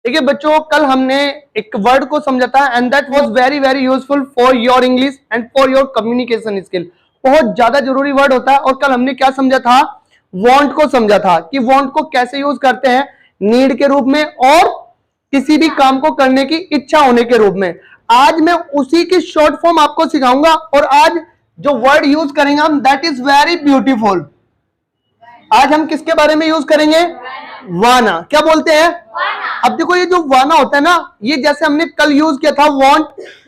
देखिए बच्चों, कल हमने एक वर्ड को समझा था and that was very very useful for your English and for your communication skill. बहुत ज्यादा जरूरी वर्ड होता है। और कल हमने क्या समझा था? वांट को समझा था कि वांट को कैसे यूज करते हैं, नीड के रूप में और किसी भी काम को करने की इच्छा होने के रूप में। आज मैं उसी की शॉर्ट फॉर्म आपको सिखाऊंगा और आज जो वर्ड यूज करेंगे हम, दैट इज वेरी ब्यूटीफुल। आज हम किसके बारे में यूज करेंगे? वाना। क्या बोलते हैं? अब देखो, ये जो वाना होता है ना, ये जैसे हमने कल यूज किया था वांट,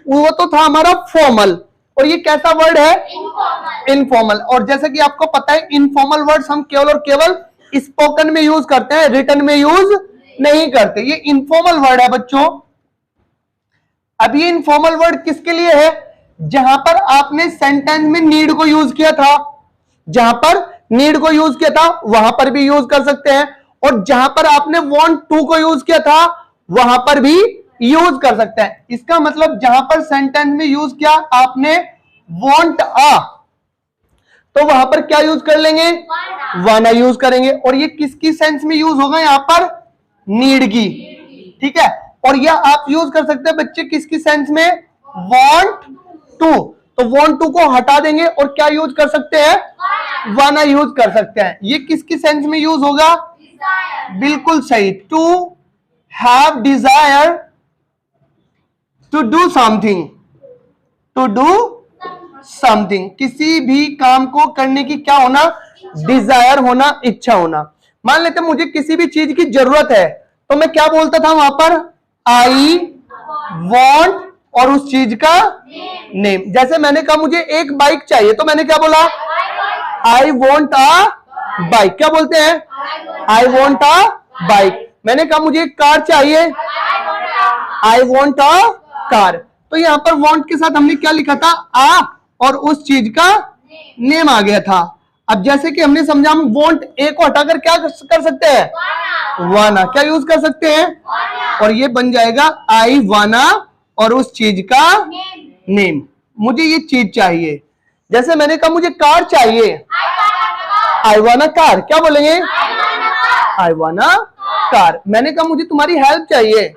वो तो था हमारा फॉर्मल, और ये कैसा वर्ड है? इनफॉर्मल। और जैसे कि आपको पता है, इनफॉर्मल वर्ड्स हम केवल और केवल स्पोकन में यूज करते हैं, रिटन में यूज नहीं करते। ये इनफॉर्मल वर्ड है बच्चों। अब ये इनफॉर्मल वर्ड किसके लिए है? जहां पर आपने सेंटेंस में नीड को यूज किया था, जहां पर नीड को यूज किया था वहां पर भी यूज कर सकते हैं, और जहां पर आपने वांट टू को यूज किया था वहां पर भी यूज कर सकते हैं। इसका मतलब जहां पर सेंटेंस में यूज किया आपने वांट अ, तो वहां पर क्या यूज कर लेंगे? वाना यूज करेंगे। और ये किसकी सेंस में यूज होगा? यहां पर नीड की। ठीक है। और यह आप यूज कर सकते हैं बच्चे किसकी सेंस में? Want to. तो वांट टू को हटा देंगे और क्या यूज कर सकते हैं? वाना यूज कर सकते हैं। ये किसकी सेंस में यूज होगा? बिल्कुल सही। To have desire to do something, to do something, किसी भी काम को करने की क्या होना? डिजायर होना, इच्छा होना। मान लेते मुझे किसी भी चीज की जरूरत है, तो मैं क्या बोलता था वहां पर? आई वॉन्ट और उस चीज का नेम। जैसे मैंने कहा मुझे एक बाइक चाहिए, तो मैंने क्या बोला? I want a bike. क्या बोलते हैं? I want a bike. मैंने कहा मुझे एक कार चाहिए, आई वॉन्ट अ कार। तो यहां पर वॉन्ट के साथ हमने क्या लिखा था? आ, और उस चीज का नेम आ गया था। अब जैसे कि हमने समझा, हम वॉन्ट ए को हटाकर क्या कर सकते हैं? वाना। क्या यूज कर सकते हैं? और ये बन जाएगा आई वाना और उस चीज का नेम। मुझे ये चीज चाहिए। जैसे मैंने कहा मुझे कार चाहिए, आई वाना कार। क्या बोलेंगे? आई वाना कार। मैंने कहा मुझे तुम्हारी हेल्प चाहिए,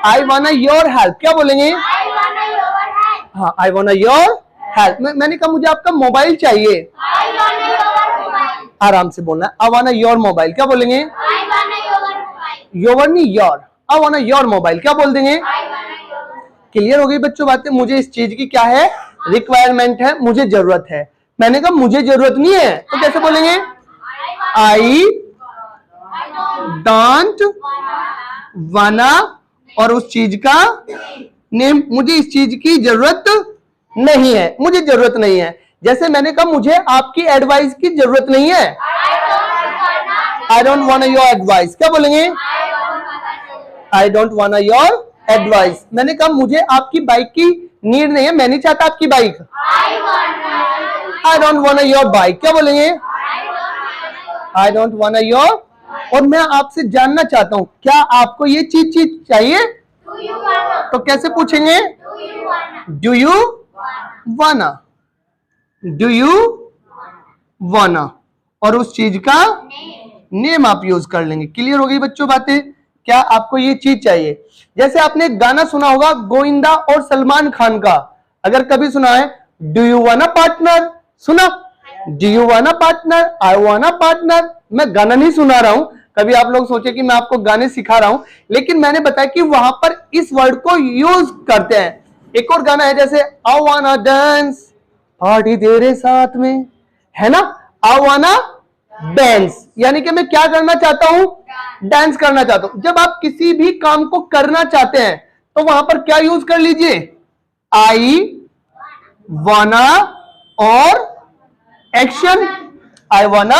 आई वाना योर हेल्प। क्या बोलेंगे? हाँ, आई वाना योर हेल्प। मैंने कहा मुझे आपका मोबाइल चाहिए, आराम से बोलना है, आई वाना योर मोबाइल। क्या बोलेंगे? योर नहीं योर, आई वाना योर मोबाइल। क्या बोल देंगे? क्लियर हो गई बच्चों बातें? मुझे इस चीज की क्या है? रिक्वायरमेंट है, मुझे जरूरत है। मैंने कहा मुझे जरूरत नहीं है, तो कैसे बोलेंगे? आई डोंट वाना और उस चीज का नेम। मुझे इस चीज की जरूरत नहीं है, मुझे जरूरत नहीं है। जैसे मैंने कहा मुझे आपकी एडवाइस की जरूरत नहीं है, I don't want your advice. क्या बोलेंगे? I don't want your advice. मैंने कहा मुझे आपकी बाइक की नीड नहीं है, मैं नहीं चाहता आपकी bike, I don't want your bike. क्या बोलेंगे? I don't want your. और मैं आपसे जानना चाहता हूं, क्या आपको ये चीज चाहिए? तो कैसे पूछेंगे? Do you wanna, do you wanna, और उस चीज का नेम आप यूज कर लेंगे। क्लियर हो गई बच्चों बातें? क्या आपको ये चीज चाहिए? जैसे आपने गाना सुना होगा गोविंदा और सलमान खान का, अगर कभी सुना है, डू यू वाना पार्टनर। सुना? डू यू वाना पार्टनर, आई वाना पार्टनर। मैं गाना नहीं सुना रहा हूं, कभी आप लोग सोचे कि मैं आपको गाने सिखा रहा हूं, लेकिन मैंने बताया कि वहां पर इस वर्ड को यूज करते हैं। एक और गाना है जैसे आई वाना डांस पार्टी तेरे साथ में, है ना? आई वाना डांस, यानी कि मैं क्या करना चाहता हूं? डांस करना चाहता हूं। जब आप किसी भी काम को करना चाहते हैं तो वहां पर क्या यूज कर लीजिए? आई वाना और एक्शन, आई वाना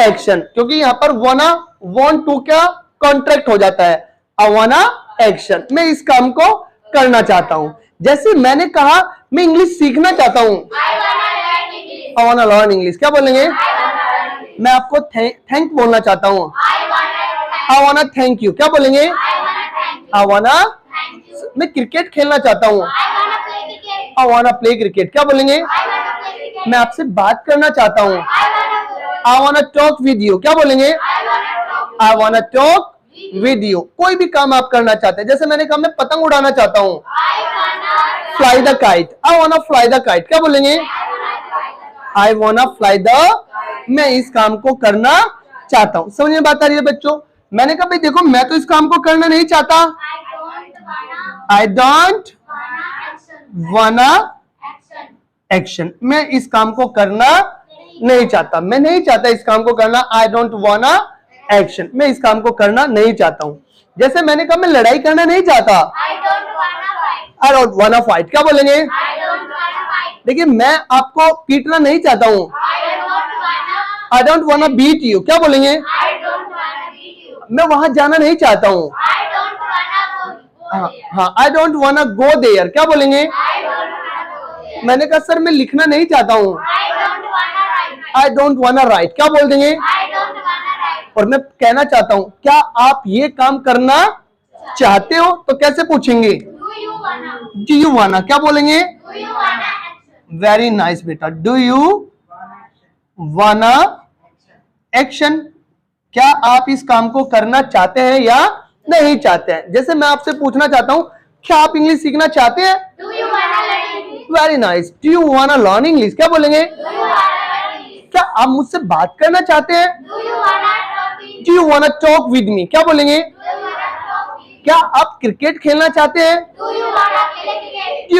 एक्शन, क्योंकि यहां पर वाना वांट टू का कॉन्ट्रैक्ट हो जाता है। आई वाना एक्शन, मैं इस काम को करना चाहता हूं। जैसे मैंने कहा मैं इंग्लिश सीखना चाहता हूं, आई वाना लर्न इंग्लिश। क्या बोलेंगे? मैं आपको थैंक बोलना चाहता हूं, आई वाना थैंक यू। क्या बोलेंगे? आई वाना। मैं क्रिकेट खेलना चाहता हूं, आई वाना प्ले क्रिकेट। क्या बोलेंगे? मैं आपसे बात करना चाहता हूं, आई वाना टॉक विद यू। क्या बोलेंगे? आई वाना टॉक विद यू। कोई भी काम आप करना चाहते हैं, जैसे मैंने कहा मैं पतंग उड़ाना चाहता हूँ, fly the kite. I वांना fly the kite, क्या बोलेंगे? आई वांना फ्लाई द, मैं इस काम को करना चाहता हूँ। समझ में बात आ रही है बच्चों? मैंने कहा भाई देखो मैं तो इस काम को करना नहीं चाहता, आई डोंट वाना एक्शन, मैं इस काम को करना नहीं चाहता, मैं नहीं चाहता इस काम को करना, आई डोंट वाना एक्शन, मैं इस काम को करना नहीं चाहता हूं। जैसे मैंने कहा मैं लड़ाई करना नहीं चाहता, आई डोंट वाना फाइट, क्या बोलेंगे? देखिए मैं आपको पीटना नहीं चाहता हूं, I don't wanna beat you, क्या बोलेंगे? मैं वहां जाना नहीं चाहता हूं, हाँ आई डोंट वाना गो देयर, क्या बोलेंगे? मैंने कहा सर मैं लिखना नहीं चाहता हूं, आई डोंट वाना राइट, क्या बोल देंगे? और मैं कहना चाहता हूं क्या आप ये काम करना चाहते हो, तो कैसे पूछेंगे? डू यू वाना, क्या बोलेंगे? वेरी नाइस बेटा, डू यू वाना एक्शन, क्या आप इस काम को करना चाहते हैं या नहीं चाहते हैं? जैसे मैं आपसे पूछना चाहता हूं क्या आप इंग्लिश सीखना चाहते हैं? Very nice, do you wanna learn English, क्या बोलेंगे? क्या आप मुझसे बात करना चाहते हैं? Do you wanna talk with me, क्या बोलेंगे? क्या आप क्रिकेट खेलना चाहते हैं? Do you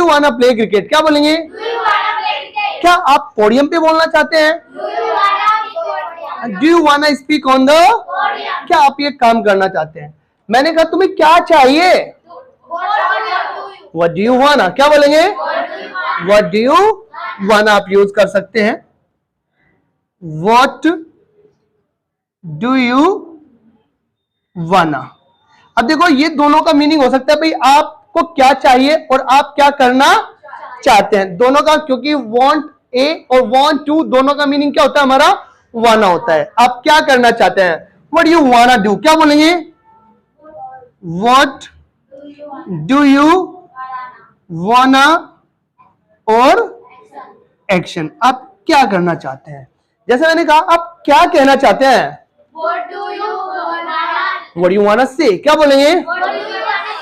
wanna play cricket, क्या बोलेंगे? क्या आप पोडियम पे बोलना चाहते हैं? Do you wanna speak on the, क्या आप ये काम करना चाहते हैं? मैंने कहा तुम्हें क्या चाहिए? व्हाट डू यू वाना, क्या बोलेंगे? व्हाट डू यू वाना आप यूज कर सकते हैं, व्हाट डू यू वाना। अब देखो ये दोनों का मीनिंग हो सकता है भाई आपको क्या चाहिए और आप क्या करना चाहते हैं, दोनों का, क्योंकि वांट ए और वांट टू दोनों का मीनिंग क्या होता है? हमारा वाना होता है। आप क्या करना चाहते हैं? व्हाट यू वाना डू, क्या बोलेंगे? व्हाट डू यू वाना और एक्शन, आप क्या करना चाहते हैं। जैसे मैंने कहा आप क्या कहना चाहते हैं? व्हाट यू वाना से, क्या बोलेंगे?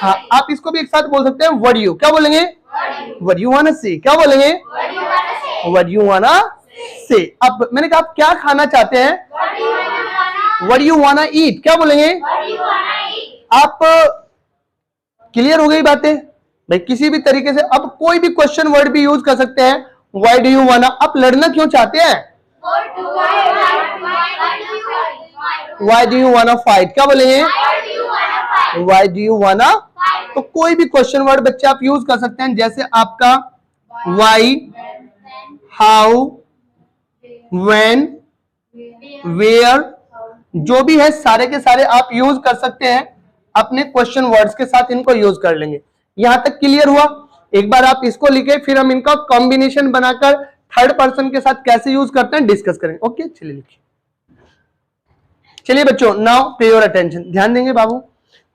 हाँ आप इसको भी एक साथ बोल सकते हैं, व्हाट यू, क्या बोलेंगे? व्हाट यू वाना से, क्या बोलेंगे? व्हाट यू वाना से। अब मैंने कहा आप क्या खाना चाहते हैं? व्हाट यू वाना ईट, क्या बोलेंगे? आप क्लियर हो गई बातें भाई? किसी भी तरीके से अब कोई भी क्वेश्चन वर्ड भी यूज कर सकते हैं। व्हाई डू यू वाना, आप लड़ना क्यों चाहते हैं? Why do you wanna fight, क्या बोलेंगे? Why do you wanna. तो कोई भी क्वेश्चन वर्ड बच्चे आप यूज कर सकते हैं, जैसे आपका व्हाई, हाउ, व्हेन, वेयर, जो भी है सारे के सारे आप यूज कर सकते हैं अपने क्वेश्चन वर्ड्स के साथ, इनको यूज कर लेंगे। यहां तक क्लियर हुआ? एक बार आप इसको लिखे, फिर हम इनका कॉम्बिनेशन बनाकर थर्ड पर्सन के साथ कैसे यूज करते हैं डिस्कस करेंगे। ओके चलिए लिखिए। चलिए बच्चों, नाउ पे योर अटेंशन, ध्यान देंगे बाबू।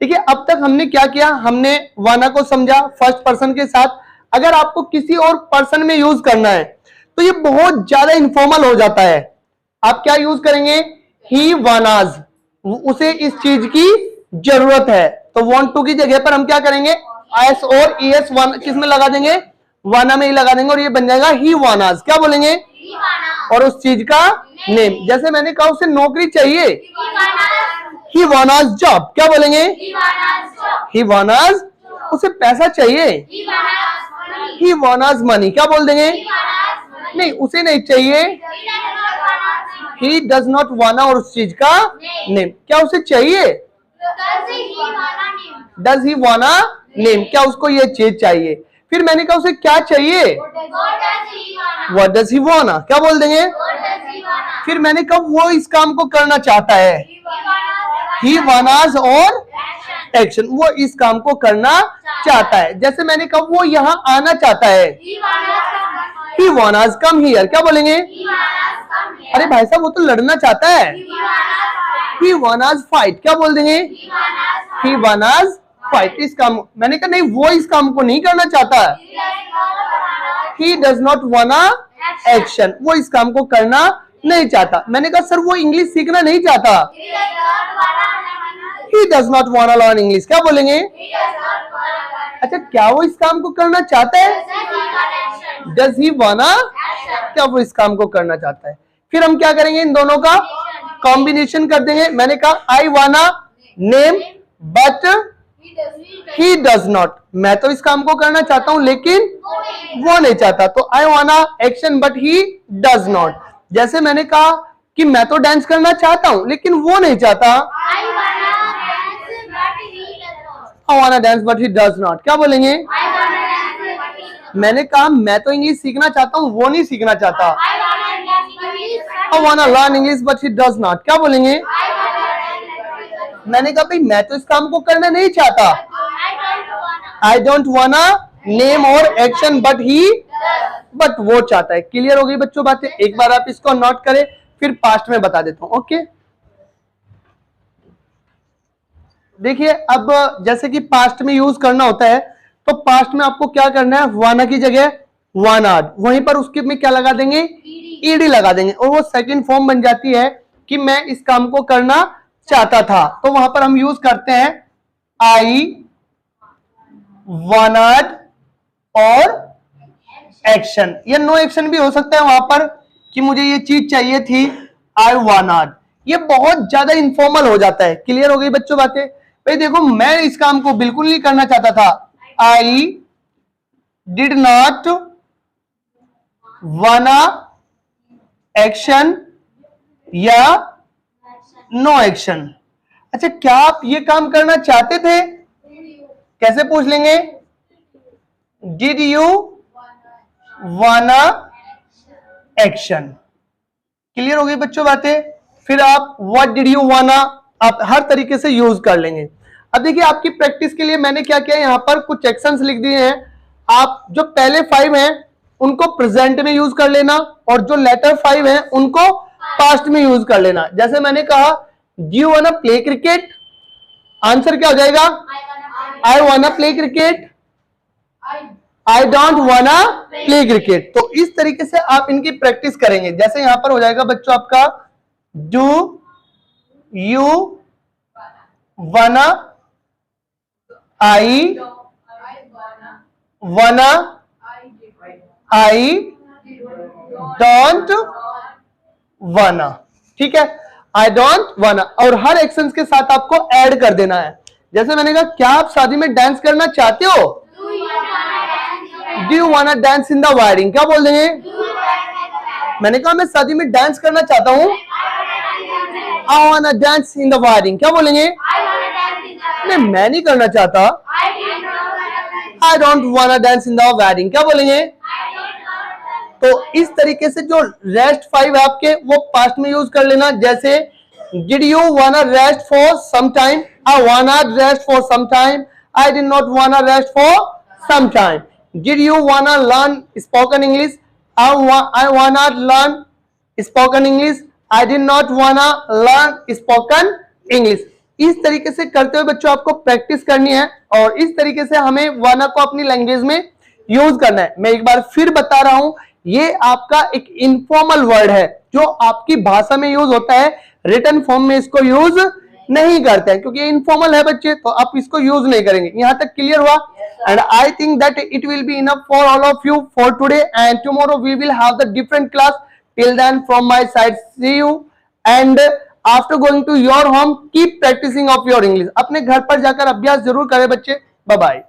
देखिए अब तक हमने क्या किया, हमने वाना को समझा फर्स्ट पर्सन के साथ। अगर आपको किसी और पर्सन में यूज करना है तो ये बहुत ज्यादा इनफॉर्मल हो जाता है। आप क्या यूज करेंगे? ही वानाज, उसे इस चीज की जरूरत है, तो वांट टू की जगह पर हम क्या करेंगे? एस और ईएस वन किस में लगा देंगे? वाना में ही लगा देंगे और ये बन जाएगा ही वानाज, क्या बोलेंगे? और उस चीज का नेम। जैसे मैंने कहा उसे नौकरी चाहिए, ही वानाज जॉब, क्या बोलेंगे? ही वानाज। उसे पैसा चाहिए, ही वानाज मनी, क्या बोल देंगे? नहीं उसे नहीं चाहिए, ही डज नॉट वाना और उस चीज का नेम। क्या उसे चाहिए? डज ही वाना नेम, क्या उसको ये चीज चाहिए। फिर मैंने कहा उसे क्या चाहिए? व्हाट डज ही वाना, क्या बोल देंगे? फिर मैंने कहा वो इस काम को करना चाहता है, ही वानाज और एक्शन, वो इस काम को करना चाहता है। जैसे मैंने कहा वो यहाँ आना चाहता है, ही वानाज कम हियर, क्या बोलेंगे? अरे भाई साहब वो तो लड़ना चाहता है, ही वानाज फाइट, क्या बोल देंगे? ही वानाज फाइट। इस काम, मैंने कहा नहीं वो इस काम को नहीं करना चाहता, ही डज नॉट वाना एक्शन, वो इस काम को करना नहीं चाहता। मैंने कहा सर वो इंग्लिश सीखना नहीं चाहता, he does not wanna learn English. क्या बोलेंगे? अच्छा, क्या वो इस काम को करना चाहता है? Does he wanna? क्या वो इस काम को करना चाहता है? फिर हम क्या करेंगे, इन दोनों का कॉम्बिनेशन कर देंगे। मैंने कहा I wanna name but he does not, मैं तो इस काम को करना चाहता हूं लेकिन वो नहीं चाहता, तो I wanna action but he does not। जैसे मैंने कहा कि मैं तो डांस करना चाहता हूं लेकिन वो नहीं चाहता, I wanna dance but he does not। क्या बोलेंगे? मैंने कहा मैं तो इंग्लिश सीखना चाहता हूं, वो नहीं सीखना चाहता, I wanna learn English but he does not। क्या बोलेंगे? मैंने कहा भाई मैं तो इस काम को करना नहीं चाहता, I don't wanna name और action but वो चाहता है। क्लियर हो गई बच्चों बातें? एक बार आप इसको नोट करें, फिर पास्ट में बता देता हूं। ओके, देखिए अब जैसे कि पास्ट में यूज करना होता है, तो पास्ट में आपको क्या करना है, वाना की जगह वानाड, वहीं पर उसके में क्या लगा देंगे, ईडी लगा देंगे, और वो सेकंड फॉर्म बन जाती है कि मैं इस काम को करना चाहता था। तो वहां पर हम यूज करते हैं आई वानाड और एक्शन, या नो एक्शन भी हो सकता है वहां पर कि मुझे ये चीज चाहिए थी, आई वानाड। ये बहुत ज्यादा इनफॉर्मल हो जाता है। क्लियर हो गई बच्चों बातें? भाई देखो मैं इस काम को बिल्कुल नहीं करना चाहता था, आई डिड नॉट वाना एक्शन या नो एक्शन। अच्छा, क्या आप ये काम करना चाहते थे? कैसे पूछ लेंगे? डिड यू वाना एक्शन। क्लियर हो गई बच्चों बातें? फिर आप व्हाट डिड यू वाना, आप हर तरीके से यूज कर लेंगे। अब देखिए आपकी प्रैक्टिस के लिए मैंने क्या किया, यहां पर कुछ एक्शंस लिख दिए हैं। आप जो पहले 5 हैं उनको प्रेजेंट में यूज कर लेना, और जो लेटर 5 हैं उनको पास्ट में यूज कर लेना। जैसे मैंने कहा do you wanna play cricket, answer क्या हो जाएगा, आई वाना प्ले क्रिकेट, आई डोंट वाना प्ले क्रिकेट। तो इस तरीके से आप इनकी प्रैक्टिस करेंगे। जैसे यहां पर हो जाएगा बच्चों आपका डू यू वाना, आई वाना, आई डोंट वाना। ठीक है, आई डोंट वाना, और हर एक्शन के साथ आपको ऐड कर देना है। जैसे मैंने कहा क्या आप शादी में डांस करना चाहते हो, do you wanna dance in the wedding. क्या बोल देंगे? मैंने कहा मैं शादी में डांस करना चाहता हूं, आई वाना डांस इन द वेडिंग। क्या बोलेंगे? नहीं, मैं नहीं करना चाहता, आई डोंट वाना डांस इन द वेडिंग। क्या बोलेंगे? तो इस तरीके से जो रेस्ट 5 है आपके, वो पास्ट में यूज कर लेना। जैसे did you wanna rest for some time, I wanna rest for some time, I did not wanna rest for some time. Did you wanna learn spoken English, I wanna learn spoken English, I did not wanna learn spoken English. इस तरीके से करते हुए बच्चों आपको practice करनी है, और इस तरीके से हमें वाना को अपनी लैंग्वेज में यूज करना है। मैं एक बार फिर बता रहा हूं, ये आपका एक इनफॉर्मल वर्ड है जो आपकी भाषा में यूज होता है, रिटन फॉर्म में इसको यूज नहीं करते हैं क्योंकि ये इनफॉर्मल है बच्चे, तो आप इसको यूज नहीं करेंगे। यहां तक क्लियर हुआ? And I think that it will be enough for all of you for today, and tomorrow we will have the different class. Till then from my side see you, and after going to your home keep practising of your English. अपने घर पर जाकर अभ्यास जरूर करें बच्चे। Bye bye.